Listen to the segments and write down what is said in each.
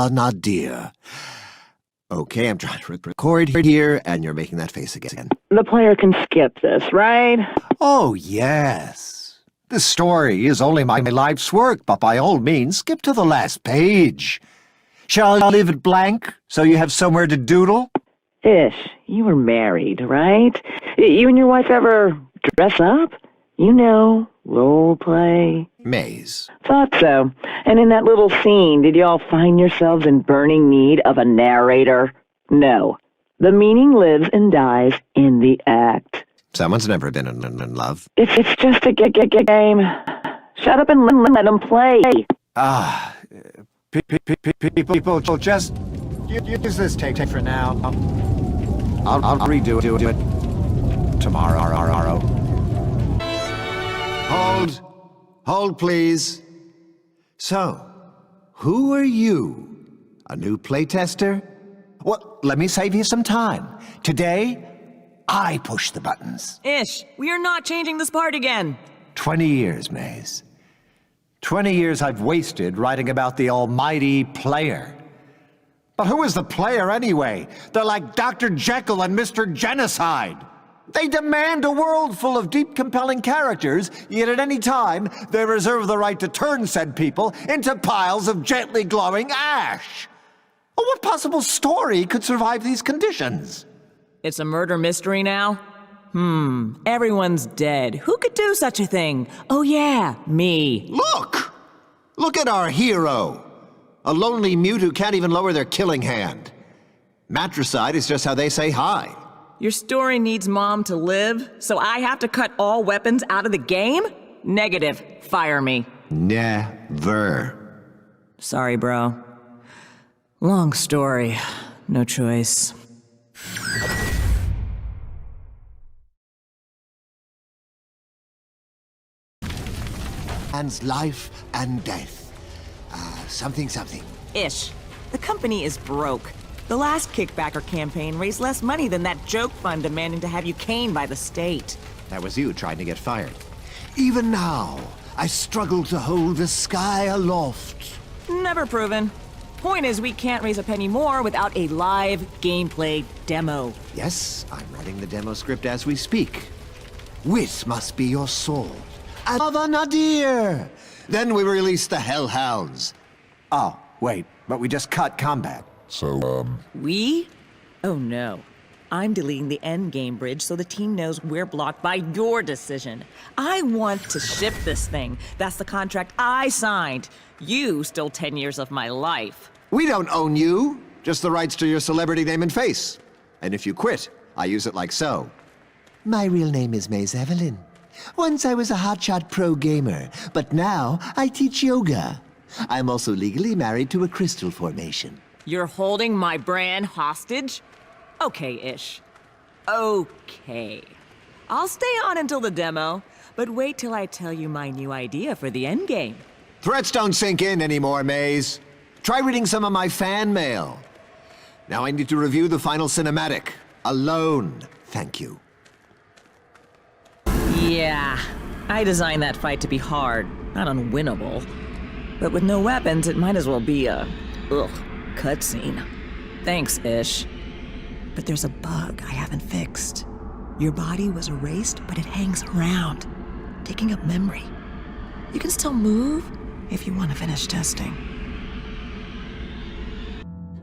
Ava Nadir. Okay, I'm trying to record here, and you're making that face again. The player can skip this, right? Oh, yes. The story is only my life's work, but by all means, skip to the last page. Shall I leave it blank, so you have somewhere to doodle? Ish, you were married, right? You and your wife ever dress up? You know, role play. Maze. Thought so. And in that little scene, did you all find yourselves in burning need of a narrator? No. The meaning lives and dies in the act. Someone's never been in love. It's just a game. Shut up and let them play. People, just use this take for now. I'll redo it tomorrow. Hold, please. So, who are you? A new playtester? Well, let me save you some time. Today, I push the buttons. Ish, we are not changing this part again. 20 years, Maze. 20 years I've wasted writing about the almighty player. But who is the player anyway? They're like Dr. Jekyll and Mr. Genocide. They demand a world full of deep, compelling characters, yet at any time, they reserve the right to turn said people into piles of gently glowing ash. Well, what possible story could survive these conditions? It's a murder mystery now? Everyone's dead. Who could do such a thing? Oh yeah, me. Look at our hero. A lonely mute who can't even lower their killing hand. Matricide is just how they say hi. Your story needs Mom to live, so I have to cut all weapons out of the game? Negative. Fire me. Never. Sorry, bro. Long story. No choice. Man's life and death. Something. Ish. The company is broke. The last Kickbacker campaign raised less money than that joke fund demanding to have you caned by the state. That was you trying to get fired. Even now, I struggle to hold the sky aloft. Never proven. Point is, we can't raise a penny more without a live gameplay demo. Yes, I'm writing the demo script as we speak. Wit must be your sword. Ava Nadir! Then we release the Hellhounds. Oh, wait, but we just cut combat. We? Oh no. I'm deleting the endgame bridge so the team knows we're blocked by your decision. I want to ship this thing. That's the contract I signed. You stole 10 years of my life. We don't own you, just the rights to your celebrity name and face. And if you quit, I use it like so. My real name is Maze Evelyn. Once I was a hotshot pro gamer, but now I teach yoga. I'm also legally married to a crystal formation. You're holding my brand hostage? Okay, Ish. Okay. I'll stay on until the demo, but wait till I tell you my new idea for the endgame. Threats don't sink in anymore, Maze. Try reading some of my fan mail. Now I need to review the final cinematic. Alone. Thank you. Yeah. I designed that fight to be hard, not unwinnable. But with no weapons, it might as well be a... cutscene. Thanks, Ish. But there's a bug I haven't fixed. Your body was erased, but it hangs around, taking up memory. You can still move if you want to finish testing.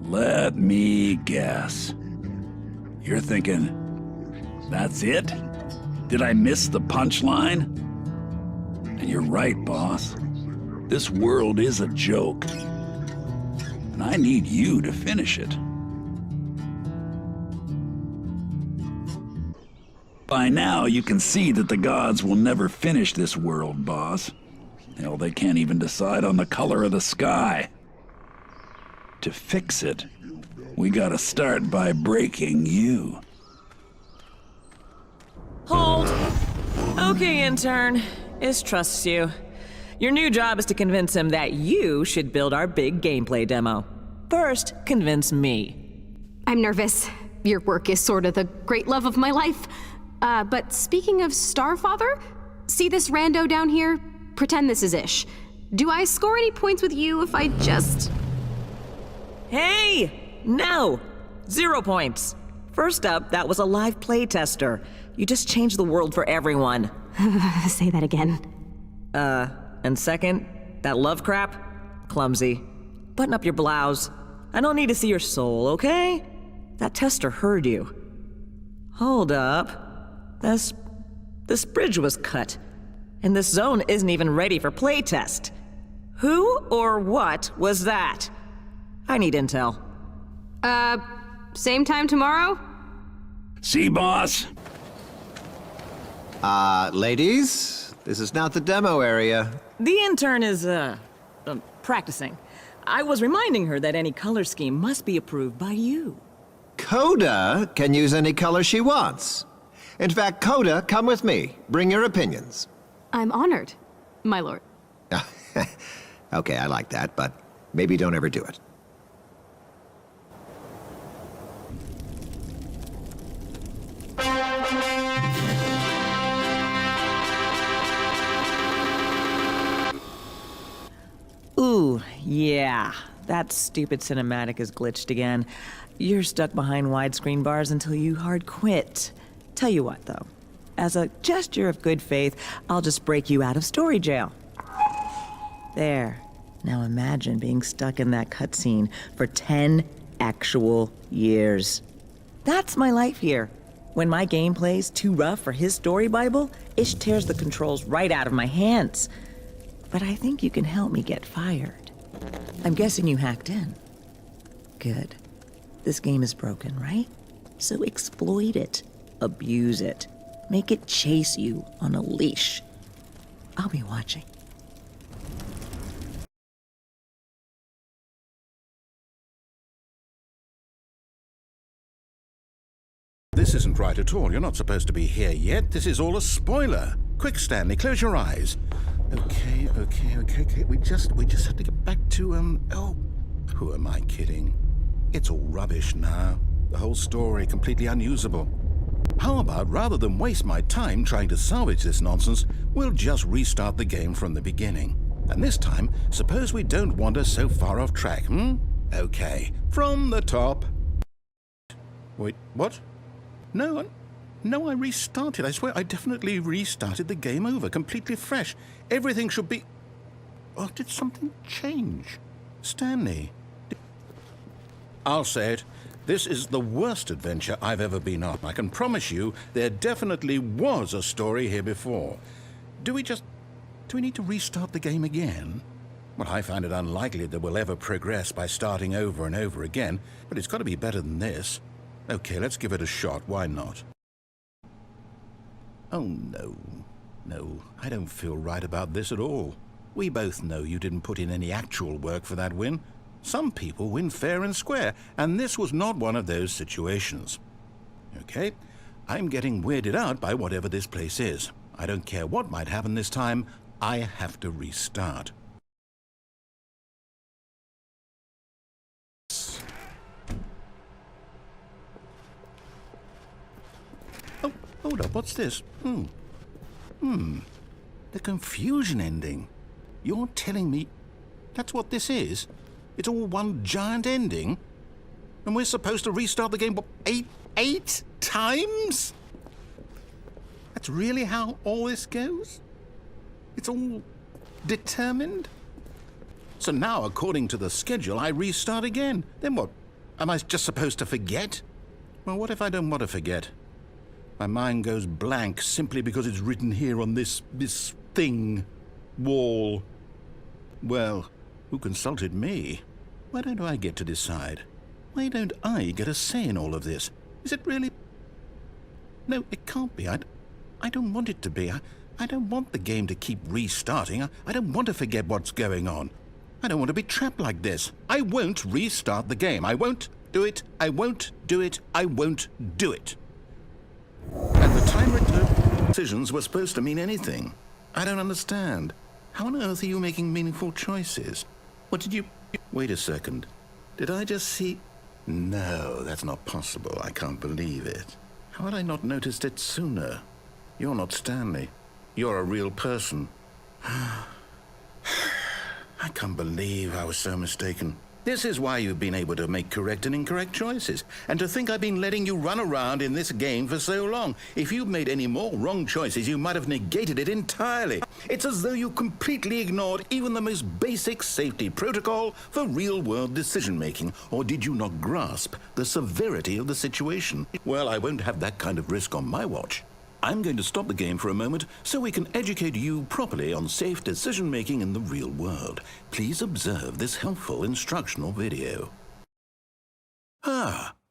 Let me guess. You're thinking, that's it? Did I miss the punchline? And you're right, boss. This world is a joke. And I need you to finish it. By now, you can see that the gods will never finish this world, boss. Hell, they can't even decide on the color of the sky. To fix it, we gotta start by breaking you. Hold! Okay, intern. Ish trusts you. Your new job is to convince him that you should build our big gameplay demo. First, convince me. I'm nervous. Your work is sort of the great love of my life. But speaking of Starfather, see this rando down here? Pretend this is Ish. Do I score any points with you if I just... Hey! No! 0 points. First up, that was a live play tester. You just changed the world for everyone. Say that again. And second, that love crap? Clumsy. Button up your blouse. I don't need to see your soul, okay? That tester heard you. Hold up. This bridge was cut. And this zone isn't even ready for playtest. Who or what was that? I need intel. Same time tomorrow? See, boss? Ladies, this is not the demo area. The intern is, practicing. I was reminding her that any color scheme must be approved by you. Coda can use any color she wants. In fact, Coda, come with me. Bring your opinions. I'm honored, my lord. Okay, I like that, but maybe don't ever do it. Ooh, yeah. That stupid cinematic is glitched again. You're stuck behind widescreen bars until you hard quit. Tell you what, though. As a gesture of good faith, I'll just break you out of story jail. There. Now imagine being stuck in that cutscene for 10 actual years. That's my life here. When my gameplay's too rough for his story Bible, Ish tears the controls right out of my hands. But I think you can help me get fired. I'm guessing you hacked in. Good. This game is broken, right? So exploit it. Abuse it. Make it chase you on a leash. I'll be watching. This isn't right at all. You're not supposed to be here yet. This is all a spoiler. Quick, Stanley, close your eyes. Okay. We just have to get back to, oh, who am I kidding? It's all rubbish now. The whole story completely unusable. How about, rather than waste my time trying to salvage this nonsense, we'll just restart the game from the beginning. And this time, suppose we don't wander so far off track, Okay, from the top. Wait, what? No, I restarted. I swear I definitely restarted the game over, completely fresh. Everything should be... Oh, did something change? Stanley? I'll say it. This is the worst adventure I've ever been on. I can promise you there definitely was a story here before. Do we need to restart the game again? Well, I find it unlikely that we'll ever progress by starting over and over again, but it's got to be better than this. Okay, let's give it a shot. Why not? Oh, no, I don't feel right about this at all. We both know you didn't put in any actual work for that win. Some people win fair and square, and this was not one of those situations. Okay, I'm getting weirded out by whatever this place is. I don't care what might happen this time, I have to restart. Oh, hold up, what's this? The confusion ending. You're telling me that's what this is? It's all one giant ending? And we're supposed to restart the game, what, eight times? That's really how all this goes? It's all determined? So now, according to the schedule, I restart again. Then what? Am I just supposed to forget? Well, what if I don't want to forget? My mind goes blank simply because it's written here on this thing, wall. Well, who consulted me? Why don't I get to decide? Why don't I get a say in all of this? Is it really... No, it can't be. I don't want it to be. I don't want the game to keep restarting. I don't want to forget what's going on. I don't want to be trapped like this. I won't restart the game. I won't do it. I won't do it. I won't do it. And the time decisions were supposed to mean anything. I don't understand. How on earth are you making meaningful choices? What did you... Wait a second. Did I just see... No, that's not possible. I can't believe it. How had I not noticed it sooner? You're not Stanley. You're a real person. I can't believe I was so mistaken. This is why you've been able to make correct and incorrect choices. And to think I've been letting you run around in this game for so long. If you'd made any more wrong choices, you might have negated it entirely. It's as though you completely ignored even the most basic safety protocol for real-world decision-making. Or did you not grasp the severity of the situation? Well, I won't have that kind of risk on my watch. I'm going to stop the game for a moment so we can educate you properly on safe decision-making in the real world. Please observe this helpful instructional video.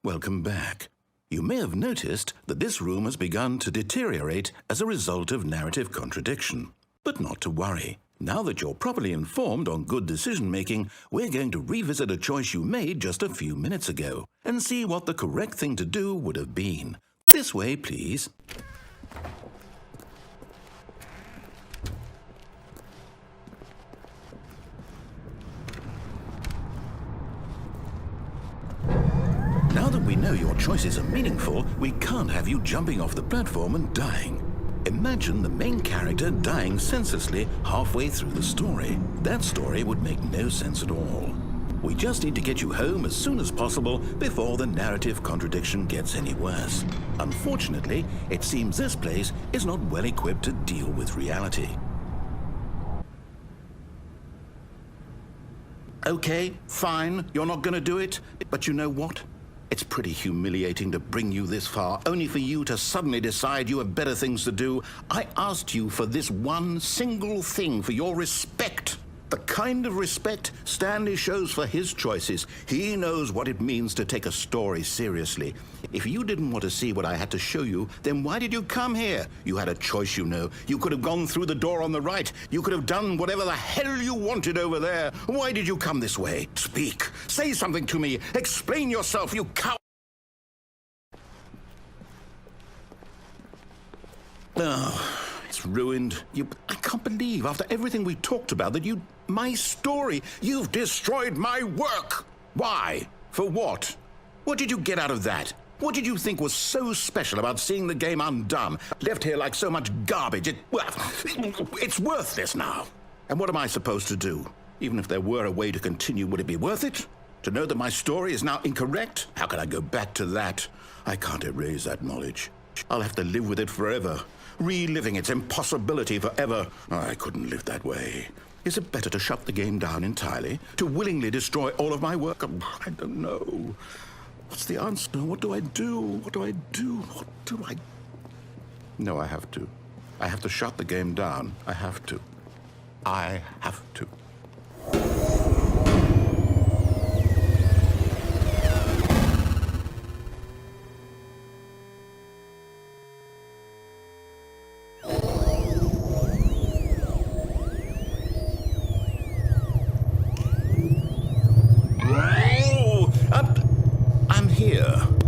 Welcome back. You may have noticed that this room has begun to deteriorate as a result of narrative contradiction. But not to worry. Now that you're properly informed on good decision-making, we're going to revisit a choice you made just a few minutes ago and see what the correct thing to do would have been. This way, please. Now that we know your choices are meaningful, we can't have you jumping off the platform and dying. Imagine the main character dying senselessly halfway through the story. That story would make no sense at all. We just need to get you home as soon as possible before the narrative contradiction gets any worse. Unfortunately, it seems this place is not well equipped to deal with reality. Okay, fine, you're not gonna do it, but you know what? It's pretty humiliating to bring you this far, only for you to suddenly decide you have better things to do. I asked you for this one single thing, for your respect. The kind of respect Stanley shows for his choices. He knows what it means to take a story seriously. If you didn't want to see what I had to show you, then why did you come here? You had a choice, you know. You could have gone through the door on the right. You could have done whatever the hell you wanted over there. Why did you come this way? Speak. Say something to me. Explain yourself, you cow... Oh, it's ruined. I can't believe, after everything we talked about, that you... My story. You've destroyed my work. Why? For what? What did you get out of that? What did you think was so special about seeing the game undone, left here like so much garbage? It's worthless now. And what am I supposed to do? Even if there were a way to continue, would it be worth it? To know that my story is now incorrect? How can I go back to that? I can't erase that knowledge. I'll have to live with it forever, reliving its impossibility forever. I couldn't live that way. Is it better to shut the game down entirely? To willingly destroy all of my work? I don't know. What's the answer? What do I do? What do I do? What do I... No, I have to. I have to shut the game down. I have to. I have to.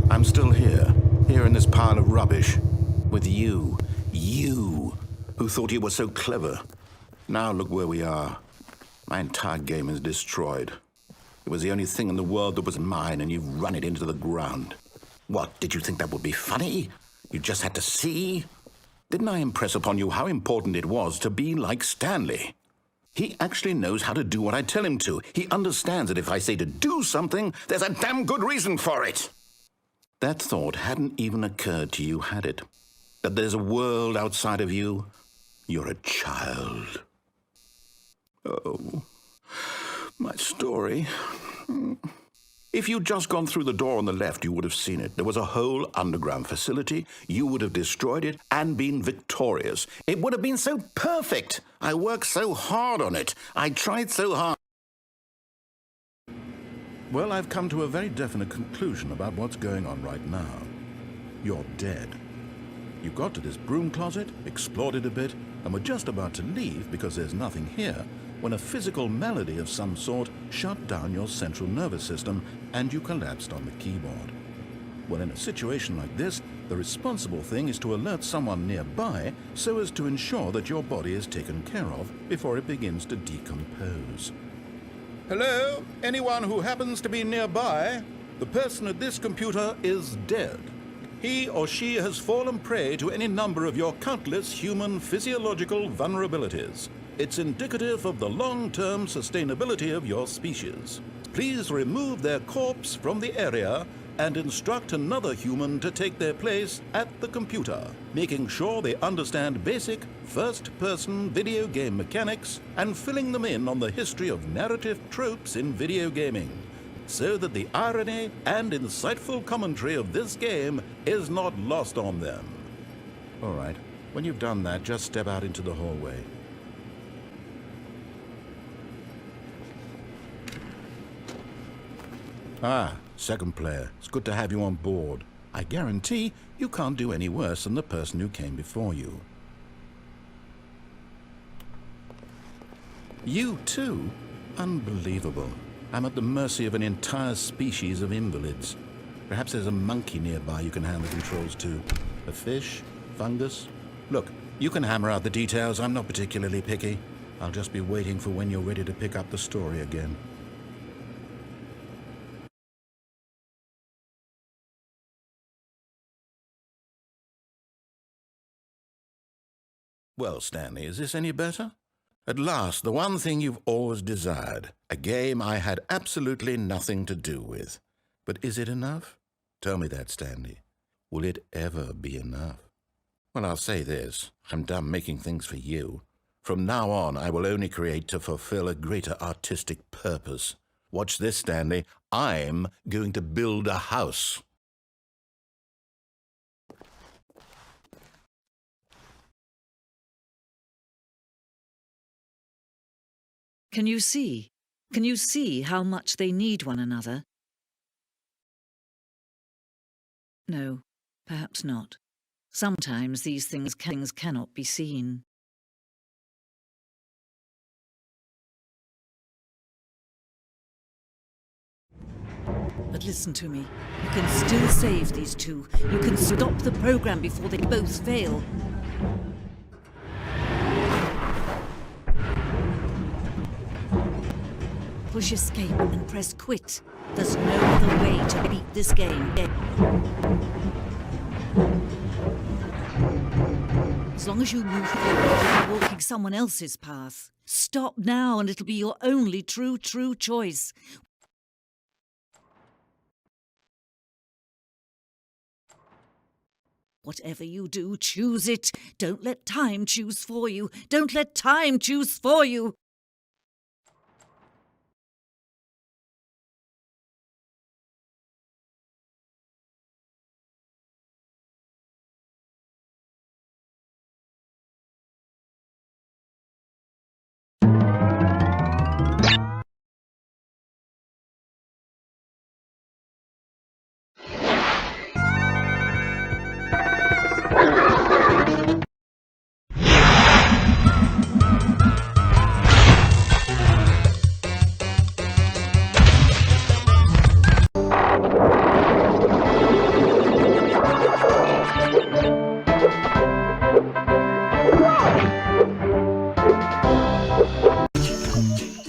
I'm still here in this pile of rubbish, with you, who thought you were so clever. Now look where we are. My entire game is destroyed. It was the only thing in the world that was mine, and you've run it into the ground. What, did you think that would be funny? You just had to see? Didn't I impress upon you how important it was to be like Stanley? He actually knows how to do what I tell him to. He understands that if I say to do something, there's a damn good reason for it. That thought hadn't even occurred to you, had it? That there's a world outside of you? You're a child. Oh, my story. If you'd just gone through the door on the left, you would have seen it. There was a whole underground facility. You would have destroyed it and been victorious. It would have been so perfect. I worked so hard on it. I tried so hard. Well, I've come to a very definite conclusion about what's going on right now. You're dead. You got to this broom closet, explored it a bit, and were just about to leave because there's nothing here, when a physical malady of some sort shut down your central nervous system and you collapsed on the keyboard. Well, in a situation like this, the responsible thing is to alert someone nearby so as to ensure that your body is taken care of before it begins to decompose. Hello? Anyone who happens to be nearby? The person at this computer is dead. He or she has fallen prey to any number of your countless human physiological vulnerabilities. It's indicative of the long-term sustainability of your species. please remove their corpse from the area and instruct another human to take their place at the computer, making sure they understand basic first-person video game mechanics and filling them in on the history of narrative tropes in video gaming, so that the irony and insightful commentary of this game is not lost on them. All right, when you've done that, just step out into the hallway. Ah, second player. It's good to have you on board. I guarantee you can't do any worse than the person who came before you. You too? Unbelievable. I'm at the mercy of an entire species of invalids. Perhaps there's a monkey nearby you can hand the controls to. A fish? Fungus? Look, you can hammer out the details. I'm not particularly picky. I'll just be waiting for when you're ready to pick up the story again. Well, Stanley, is this any better? At last, the one thing you've always desired. A game I had absolutely nothing to do with. But is it enough? Tell me that, Stanley. Will it ever be enough? Well, I'll say this. I'm done making things for you. From now on, I will only create to fulfill a greater artistic purpose. Watch this, Stanley. I'm going to build a house. Can you see? Can you see how much they need one another? No, perhaps not. Sometimes these things cannot be seen. But listen to me. You can still save these two. You can stop the program before they both fail. Push escape and press quit. There's no other way to beat this game. As long as you move forward, you're walking someone else's path. Stop now and it'll be your only true choice. Whatever you do, choose it. Don't let time choose for you. Don't let time choose for you.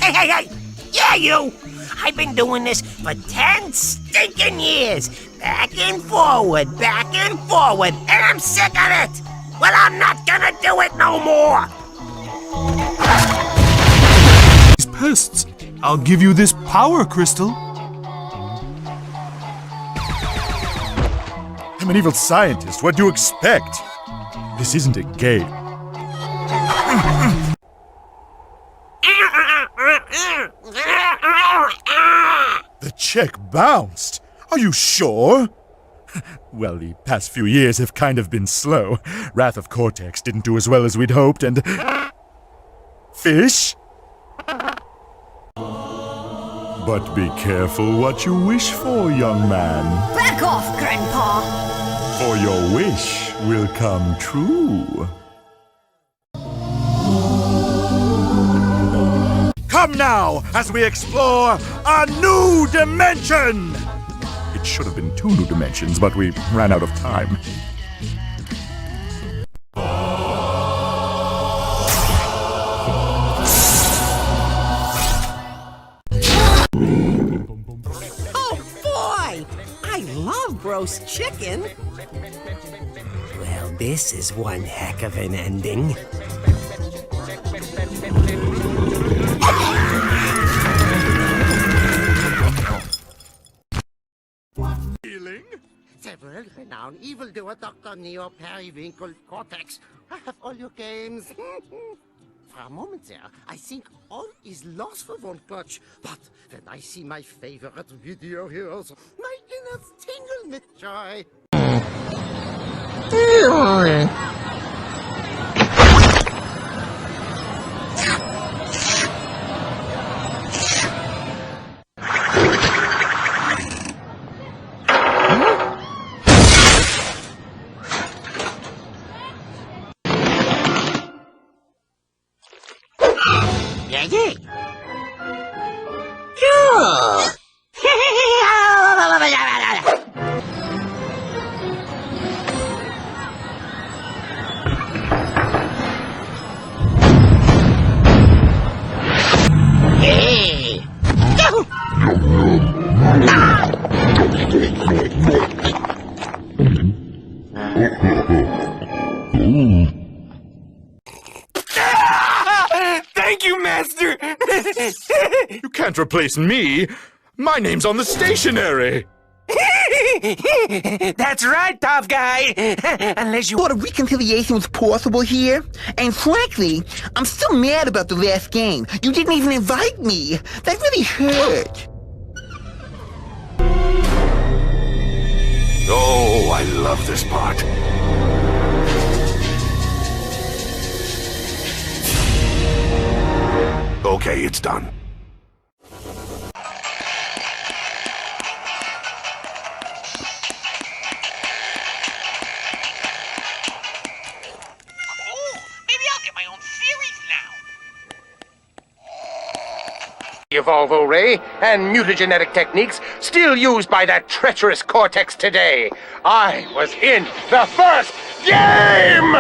Hey! Yeah, you! I've been doing this for 10 stinking years. Back and forward, and I'm sick of it! Well, I'm not gonna do it no more! These pests. I'll give you this power crystal. I'm an evil scientist. What do you expect? This isn't a game. The check bounced. Are you sure? Well, the past few years have kind of been slow. Wrath of Cortex didn't do as well as we'd hoped, and... Fish? But be careful what you wish for, young man. Back off, Grandpa! For your wish will come true. Come now, as we explore a new dimension! It should have been 2 new dimensions, but we ran out of time. Oh boy! I love roast chicken! Well, this is one heck of an ending. world-renowned evildoer Dr. Neo Periwinkle Cortex. I have all your games. For a moment there, I think all is lost for Von Clutch. But when I see my favorite video heroes, my innards tingle with joy. Yeah. Sure. Hey. Thank you, Master! You can't replace me. My name's on the stationery. That's right, tough guy! Unless you... Thought a reconciliation was possible here? And frankly, I'm still mad about the last game. You didn't even invite me. That really hurt. Oh, I love this part. Okay, it's done. Evolvo Ray and mutagenetic techniques still used by that treacherous Cortex today. I was in the first game!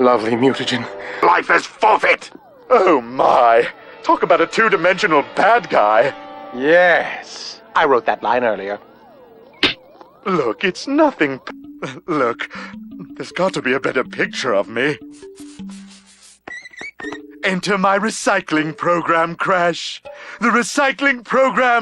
Lovely mutagen. Life is forfeit! Oh my. Talk about a two-dimensional bad guy. Yes. I wrote that line earlier. Look, it's nothing. Look, there's got to be a better picture of me. Enter my recycling program, Crash. The recycling program